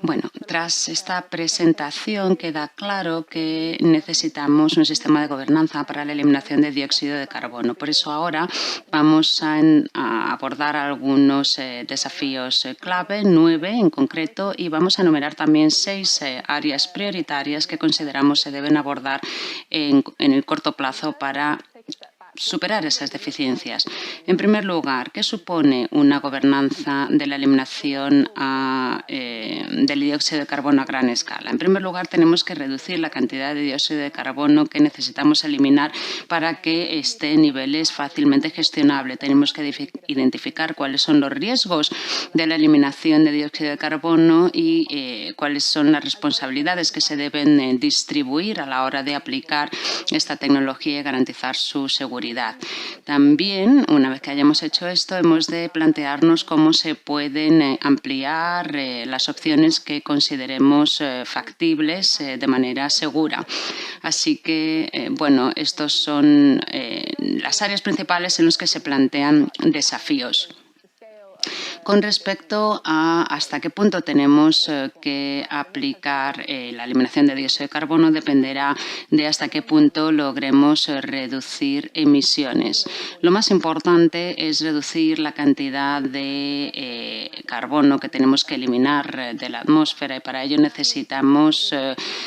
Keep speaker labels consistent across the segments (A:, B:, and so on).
A: Bueno, tras esta presentación queda claro que necesitamos un sistema de gobernanza para la eliminación de dióxido de carbono. Por eso ahora vamos a abordar algunos desafíos clave, 9 en concreto, y vamos a enumerar también 6 áreas prioritarias que consideramos se deben abordar en el corto plazo para superar esas deficiencias. En primer lugar, ¿qué supone una gobernanza de la eliminación del dióxido de carbono a gran escala? En primer lugar, tenemos que reducir la cantidad de dióxido de carbono que necesitamos eliminar para que esté en niveles fácilmente gestionables. Tenemos que identificar cuáles son los riesgos de la eliminación de dióxido de carbono y cuáles son las responsabilidades que se deben distribuir a la hora de aplicar esta tecnología y garantizar su seguridad. También, una vez que hayamos hecho esto, hemos de plantearnos cómo se pueden ampliar las opciones que consideremos factibles de manera segura. Así que, bueno, estos son las áreas principales en las que se plantean desafíos. Con respecto a hasta qué punto tenemos que aplicar la eliminación de dióxido de carbono, dependerá de hasta qué punto logremos reducir emisiones. Lo más importante es reducir la cantidad de carbono que tenemos que eliminar de la atmósfera y para ello necesitamos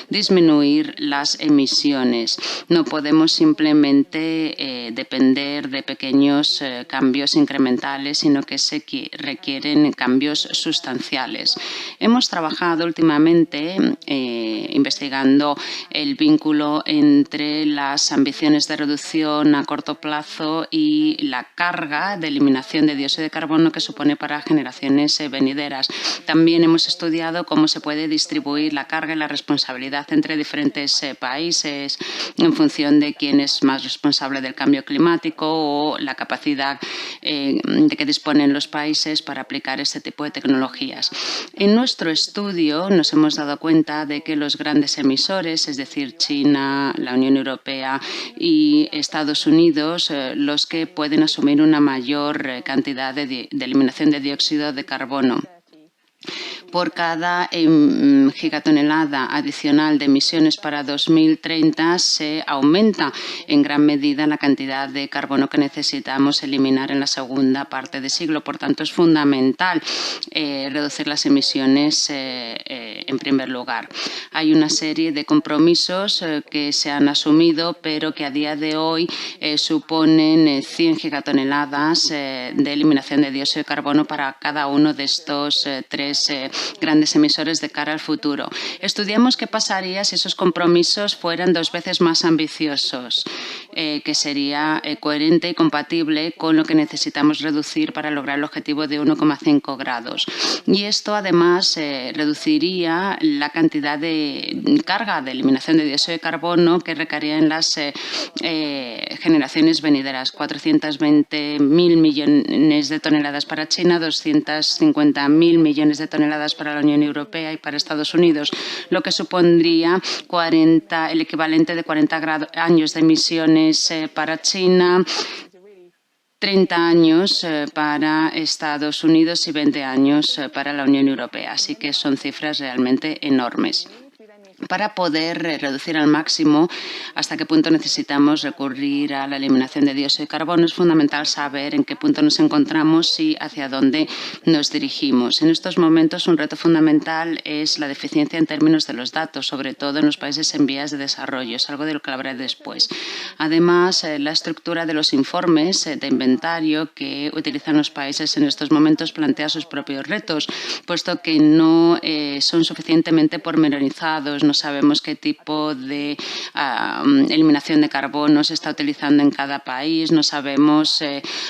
A: disminuir las emisiones. No podemos simplemente depender de pequeños cambios incrementales, sino que se requieren cambios sustanciales. Hemos trabajado últimamente investigando el vínculo entre las ambiciones de reducción a corto plazo y la carga de eliminación de dióxido de carbono que supone para generaciones venideras. También hemos estudiado cómo se puede distribuir la carga y la responsabilidad entre diferentes países en función de quién es más responsable del cambio climático o la capacidad de que disponen los países para aplicar este tipo de tecnologías. En nuestro estudio nos hemos dado cuenta de que los grandes emisores, es decir, China, la Unión Europea y Estados Unidos, los que pueden asumir una mayor cantidad de eliminación de dióxido de carbono. Por cada gigatonelada adicional de emisiones para 2030 se aumenta en gran medida la cantidad de carbono que necesitamos eliminar en la segunda parte del siglo. Por tanto, es fundamental reducir las emisiones en primer lugar. Hay una serie de compromisos que se han asumido, pero que a día de hoy suponen 100 gigatoneladas de eliminación de dióxido de carbono para cada uno de estos tres grandes emisores de cara al futuro. Estudiamos qué pasaría si esos compromisos fueran 2 veces más ambiciosos, que sería coherente y compatible con lo que necesitamos reducir para lograr el objetivo de 1,5 grados. Y esto además reduciría la cantidad de carga de eliminación de dióxido de carbono que recaería en las generaciones venideras. 420.000 millones de toneladas para China, 250.000 millones de toneladas para la Unión Europea y para Estados Unidos, lo que supondría el equivalente de 40 años de emisiones para China, 30 años para Estados Unidos y 20 años para la Unión Europea. Así que son cifras realmente enormes. Para poder reducir al máximo hasta qué punto necesitamos recurrir a la eliminación de dióxido de carbono, es fundamental saber en qué punto nos encontramos y hacia dónde nos dirigimos. En estos momentos, un reto fundamental es la deficiencia en términos de los datos, sobre todo en los países en vías de desarrollo. Es algo de lo que hablaré después. Además, la estructura de los informes de inventario que utilizan los países en estos momentos plantea sus propios retos, puesto que no son suficientemente pormenorizados. No sabemos qué tipo de eliminación de carbono se está utilizando en cada país, no sabemos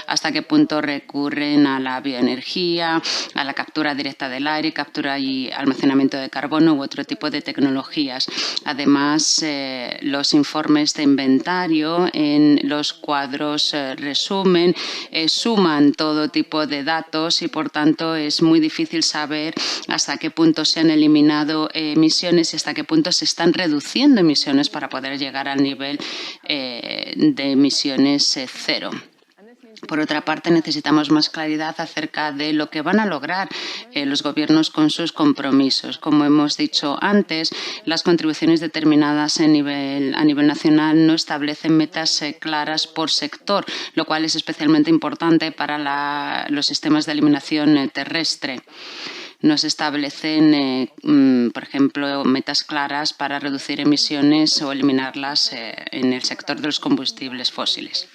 A: hasta qué punto recurren a la bioenergía, a la captura directa del aire, captura y almacenamiento de carbono u otro tipo de tecnologías. Además, los informes de inventario en los cuadros resumen, suman todo tipo de datos y, por tanto, es muy difícil saber hasta qué punto se han eliminado emisiones y hasta qué punto se están reduciendo emisiones para poder llegar al nivel de emisiones cero. Por otra parte, necesitamos más claridad acerca de lo que van a lograr los gobiernos con sus compromisos. Como hemos dicho antes, las contribuciones determinadas a nivel nacional no establecen metas claras por sector, lo cual es especialmente importante para los sistemas de eliminación terrestre. No se establecen, por ejemplo, metas claras para reducir emisiones o eliminarlas en el sector de los combustibles fósiles.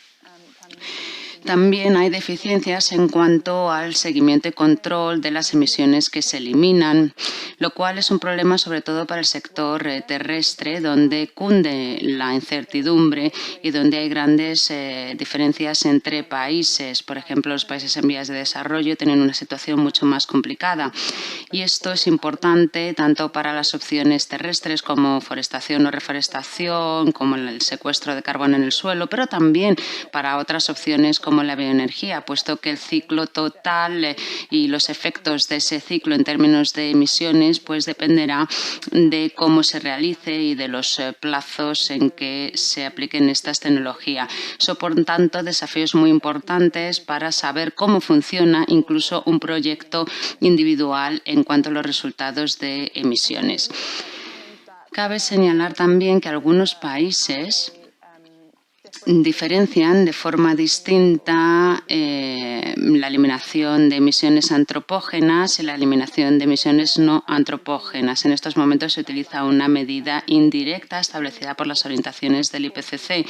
A: También hay deficiencias en cuanto al seguimiento y control de las emisiones que se eliminan, lo cual es un problema sobre todo para el sector terrestre, donde cunde la incertidumbre y donde hay grandes diferencias entre países. Por ejemplo, los países en vías de desarrollo tienen una situación mucho más complicada. Y esto es importante tanto para las opciones terrestres como forestación o reforestación, como el secuestro de carbono en el suelo, pero también para otras opciones como la bioenergía, puesto que el ciclo total y los efectos de ese ciclo en términos de emisiones pues dependerá de cómo se realice y de los plazos en que se apliquen estas tecnologías. Son, por tanto, desafíos muy importantes para saber cómo funciona incluso un proyecto individual en cuanto a los resultados de emisiones. Cabe señalar también que algunos países diferencian de forma distinta la eliminación de emisiones antropógenas y la eliminación de emisiones no antropógenas. En estos momentos se utiliza una medida indirecta establecida por las orientaciones del IPCC,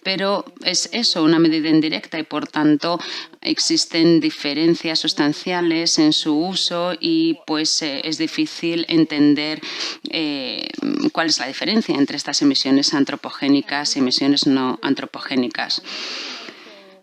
A: pero es eso, una medida indirecta, y por tanto existen diferencias sustanciales en su uso y pues es difícil entender cuál es la diferencia entre estas emisiones antropogénicas y emisiones no antropogénicas.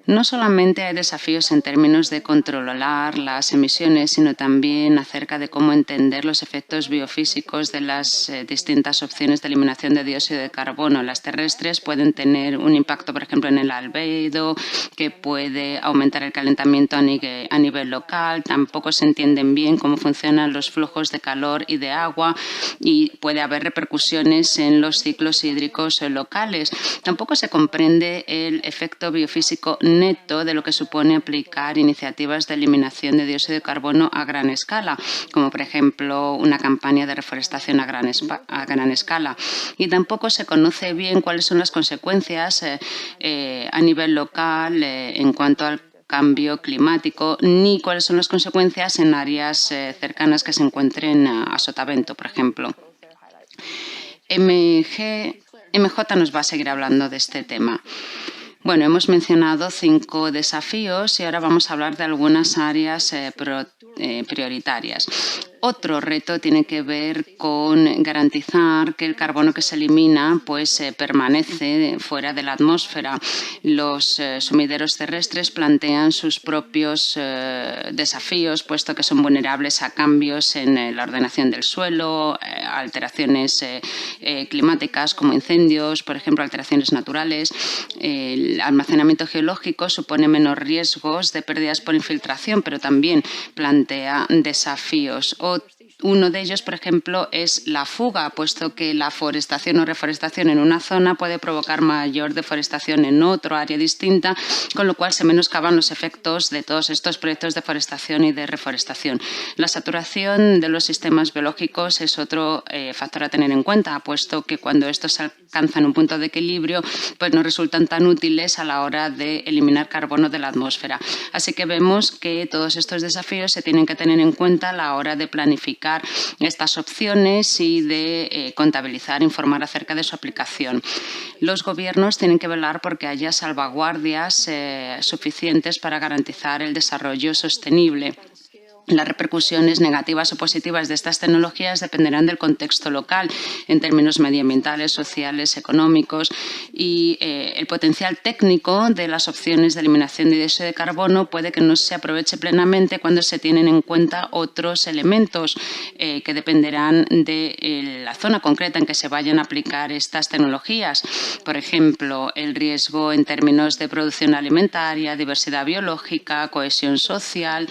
A: No solamente hay desafíos en términos de controlar las emisiones, sino también acerca de cómo entender los efectos biofísicos de las distintas opciones de eliminación de dióxido de carbono. Las terrestres pueden tener un impacto, por ejemplo, en el albedo, que puede aumentar el calentamiento a nivel local. Tampoco se entienden bien cómo funcionan los flujos de calor y de agua y puede haber repercusiones en los ciclos hídricos locales. Tampoco se comprende el efecto biofísico neto de lo que supone aplicar iniciativas de eliminación de dióxido de carbono a gran escala, como por ejemplo una campaña de reforestación a gran escala. Y tampoco se conoce bien cuáles son las consecuencias a nivel local en cuanto al cambio climático, ni cuáles son las consecuencias en áreas cercanas que se encuentren a sotavento, por ejemplo. MJ nos va a seguir hablando de este tema. Bueno, hemos mencionado 5 desafíos y ahora vamos a hablar de algunas áreas prioritarias. Otro reto tiene que ver con garantizar que el carbono que se elimina pues, permanece fuera de la atmósfera. Los sumideros terrestres plantean sus propios desafíos, puesto que son vulnerables a cambios en la ordenación del suelo, alteraciones climáticas como incendios, por ejemplo, alteraciones naturales. El almacenamiento geológico supone menos riesgos de pérdidas por infiltración, pero también plantea desafíos. Uno de ellos, por ejemplo, es la fuga, puesto que la forestación o reforestación en una zona puede provocar mayor deforestación en otra área distinta, con lo cual se menoscaban los efectos de todos estos proyectos de forestación y de reforestación. La saturación de los sistemas biológicos es otro factor a tener en cuenta, puesto que cuando estos alcanzan un punto de equilibrio, pues no resultan tan útiles a la hora de eliminar carbono de la atmósfera. Así que vemos que todos estos desafíos se tienen que tener en cuenta a la hora de planificar estas opciones y de contabilizar, informar acerca de su aplicación. Los gobiernos tienen que velar porque haya salvaguardias suficientes para garantizar el desarrollo sostenible. Las repercusiones negativas o positivas de estas tecnologías dependerán del contexto local en términos medioambientales, sociales, económicos y el potencial técnico de las opciones de eliminación de dióxido de carbono puede que no se aproveche plenamente cuando se tienen en cuenta otros elementos que dependerán de la zona concreta en que se vayan a aplicar estas tecnologías. Por ejemplo, el riesgo en términos de producción alimentaria, diversidad biológica, cohesión social.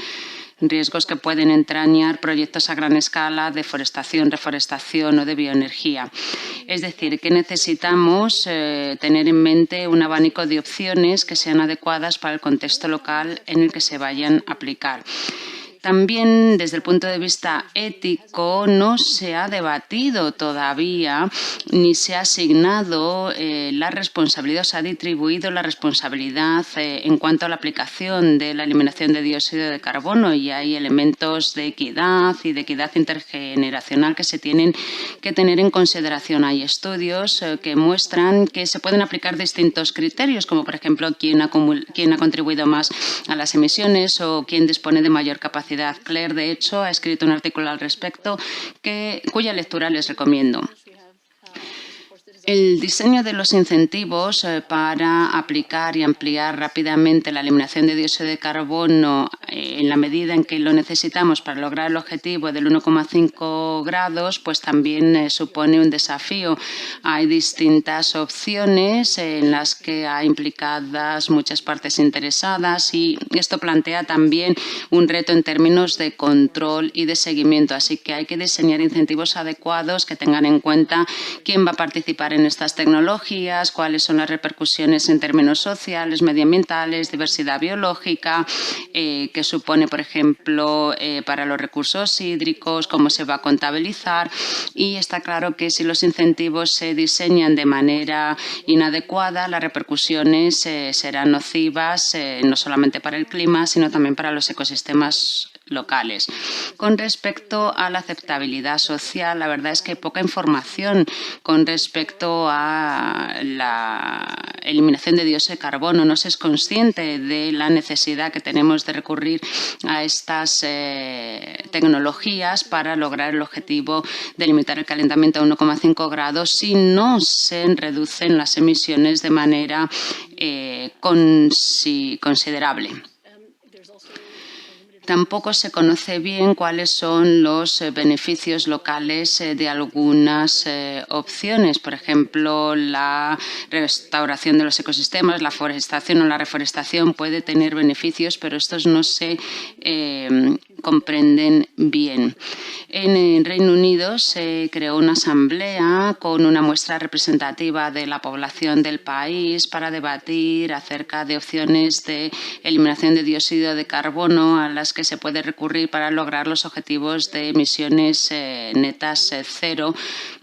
A: riesgos que pueden entrañar proyectos a gran escala de forestación, reforestación o de bioenergía. Es decir, que necesitamos tener en mente un abanico de opciones que sean adecuadas para el contexto local en el que se vayan a aplicar. También, desde el punto de vista ético, no se ha debatido todavía ni se ha asignado la responsabilidad, o se ha distribuido la responsabilidad en cuanto a la aplicación de la eliminación de dióxido de carbono, y hay elementos de equidad y de equidad intergeneracional que se tienen que tener en consideración. Hay estudios que muestran que se pueden aplicar distintos criterios, como por ejemplo quién ha contribuido más a las emisiones o quién dispone de mayor capacidad. Claire, de hecho, ha escrito un artículo al respecto cuya lectura les recomiendo. El diseño de los incentivos para aplicar y ampliar rápidamente la eliminación de dióxido de carbono en la medida en que lo necesitamos para lograr el objetivo del 1,5 grados, pues también supone un desafío. Hay distintas opciones en las que hay implicadas muchas partes interesadas, y esto plantea también un reto en términos de control y de seguimiento. Así que hay que diseñar incentivos adecuados que tengan en cuenta quién va a participar en estas tecnologías, cuáles son las repercusiones en términos sociales, medioambientales, diversidad biológica, que supone, por ejemplo, para los recursos hídricos, cómo se va a contabilizar. Y está claro que si los incentivos se diseñan de manera inadecuada, las repercusiones serán nocivas no solamente para el clima, sino también para los ecosistemas locales. Con respecto a la aceptabilidad social, la verdad es que hay poca información con respecto a la eliminación de dióxido de carbono. No se es consciente de la necesidad que tenemos de recurrir a estas tecnologías para lograr el objetivo de limitar el calentamiento a 1,5 grados si no se reducen las emisiones de manera considerable. Tampoco se conoce bien cuáles son los beneficios locales de algunas opciones. Por ejemplo, la restauración de los ecosistemas, la forestación o la reforestación puede tener beneficios, pero estos no se comprenden bien. En el Reino Unido se creó una asamblea con una muestra representativa de la población del país para debatir acerca de opciones de eliminación de dióxido de carbono a las que se puede recurrir para lograr los objetivos de emisiones netas cero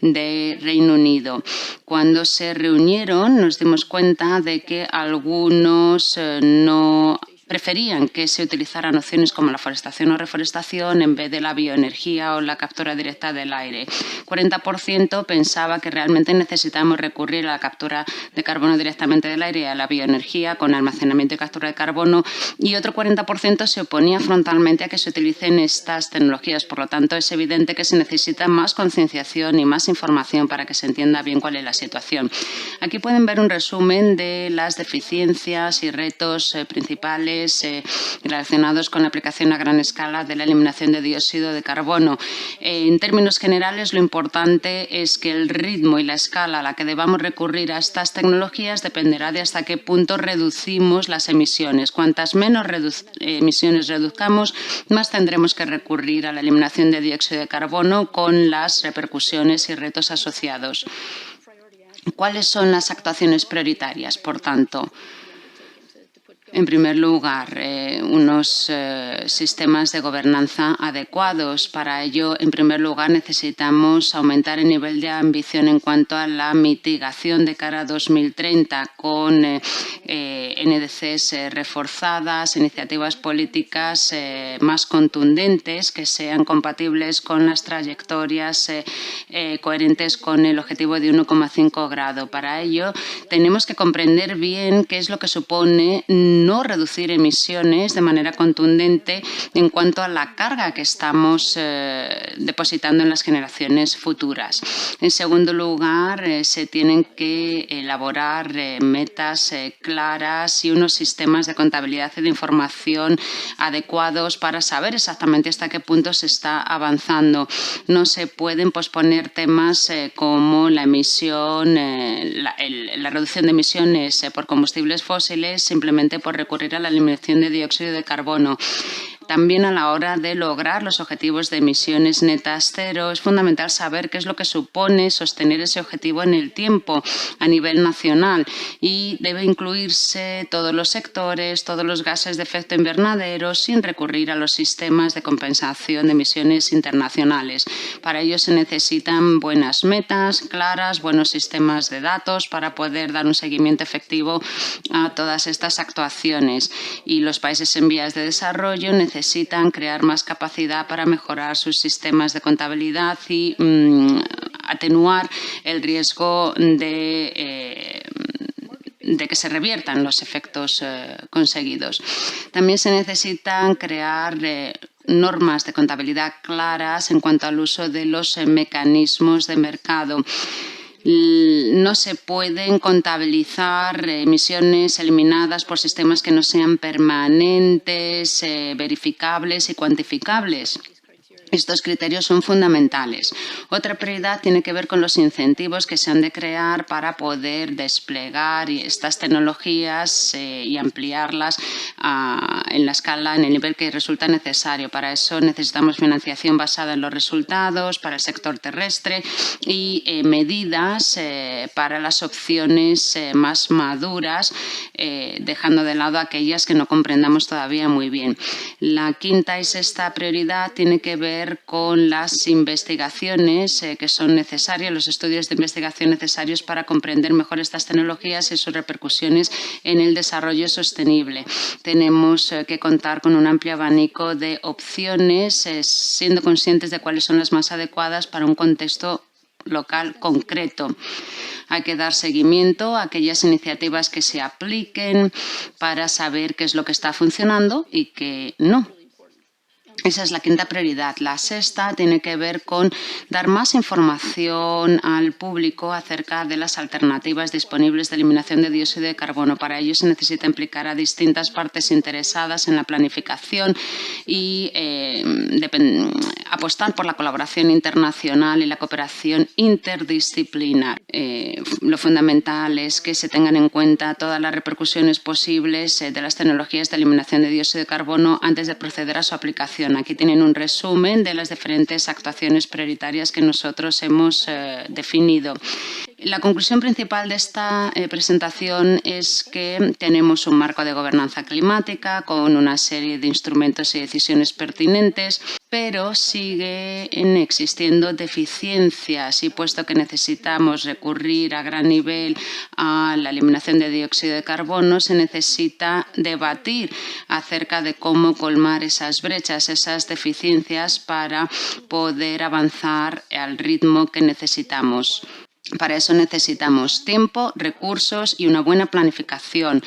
A: de Reino Unido. Cuando se reunieron nos dimos cuenta de que algunos no preferían que se utilizaran opciones como la forestación o reforestación en vez de la bioenergía o la captura directa del aire. 40% pensaba que realmente necesitamos recurrir a la captura de carbono directamente del aire y a la bioenergía con almacenamiento y captura de carbono, y otro 40% se oponía frontalmente a que se utilicen estas tecnologías. Por lo tanto, es evidente que se necesita más concienciación y más información para que se entienda bien cuál es la situación. Aquí pueden ver un resumen de las deficiencias y retos principales relacionados con la aplicación a gran escala de la eliminación de dióxido de carbono. En términos generales, lo importante es que el ritmo y la escala a la que debamos recurrir a estas tecnologías dependerá de hasta qué punto reducimos las emisiones. Cuantas menos emisiones reduzcamos, más tendremos que recurrir a la eliminación de dióxido de carbono con las repercusiones y retos asociados. ¿Cuáles son las actuaciones prioritarias, por tanto? En primer lugar, unos sistemas de gobernanza adecuados. Para ello, en primer lugar, necesitamos aumentar el nivel de ambición en cuanto a la mitigación de cara a 2030 con NDCs reforzadas, iniciativas políticas más contundentes que sean compatibles con las trayectorias coherentes con el objetivo de 1,5 grado. Para ello, tenemos que comprender bien qué es lo que supone no reducir emisiones de manera contundente en cuanto a la carga que estamos depositando en las generaciones futuras. En segundo lugar, se tienen que elaborar metas claras y unos sistemas de contabilidad y de información adecuados para saber exactamente hasta qué punto se está avanzando. No se pueden posponer temas como la emisión, la reducción de emisiones por combustibles fósiles simplemente por recurrir a la eliminación de dióxido de carbono. también a la hora de lograr los objetivos de emisiones netas cero es fundamental saber qué es lo que supone sostener ese objetivo en el tiempo a nivel nacional y debe incluirse todos los sectores, todos los gases de efecto invernadero sin recurrir a los sistemas de compensación de emisiones internacionales. Para ello se necesitan buenas metas claras, buenos sistemas de datos para poder dar un seguimiento efectivo a todas estas actuaciones. Y los países en vías de desarrollo necesitan crear más capacidad para mejorar sus sistemas de contabilidad y atenuar el riesgo de que se reviertan los efectos conseguidos. También se necesitan crear normas de contabilidad claras en cuanto al uso de los mecanismos de mercado. No se pueden contabilizar emisiones eliminadas por sistemas que no sean permanentes, verificables y cuantificables. Estos criterios son fundamentales. Otra prioridad tiene que ver con los incentivos que se han de crear para poder desplegar estas tecnologías y ampliarlas en la escala, en el nivel que resulta necesario. Para eso necesitamos financiación basada en los resultados para el sector terrestre y medidas para las opciones más maduras, dejando de lado aquellas que no comprendamos todavía muy bien. La quinta y sexta prioridad tiene que ver con las investigaciones que son necesarias, los estudios de investigación necesarios para comprender mejor estas tecnologías y sus repercusiones en el desarrollo sostenible. Tenemos que contar con un amplio abanico de opciones, siendo conscientes de cuáles son las más adecuadas para un contexto local concreto. Hay que dar seguimiento a aquellas iniciativas que se apliquen para saber qué es lo que está funcionando y qué no. Esa es la quinta prioridad. La sexta tiene que ver con dar más información al público acerca de las alternativas disponibles de eliminación de dióxido de carbono. Para ello se necesita implicar a distintas partes interesadas en la planificación y apostar por la colaboración internacional y la cooperación interdisciplinar. Lo fundamental es que se tengan en cuenta todas las repercusiones posibles de las tecnologías de eliminación de dióxido de carbono antes de proceder a su aplicación. Aquí tienen un resumen de las diferentes actuaciones prioritarias que nosotros hemos definido. La conclusión principal de esta presentación es que tenemos un marco de gobernanza climática con una serie de instrumentos y decisiones pertinentes, pero siguen existiendo deficiencias y puesto que necesitamos recurrir a gran nivel a la eliminación de dióxido de carbono, se necesita debatir acerca de cómo colmar esas brechas, esas deficiencias para poder avanzar al ritmo que necesitamos. Para eso necesitamos tiempo, recursos y una buena planificación.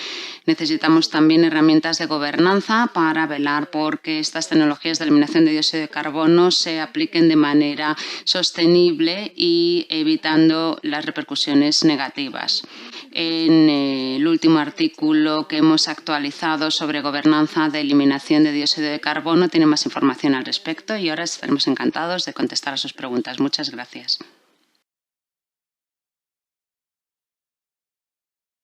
A: Necesitamos también herramientas de gobernanza para velar por que estas tecnologías de eliminación de dióxido de carbono se apliquen de manera sostenible y evitando las repercusiones negativas. En el último artículo que hemos actualizado sobre gobernanza de eliminación de dióxido de carbono tiene más información al respecto y ahora estaremos encantados de contestar a sus preguntas. Muchas gracias.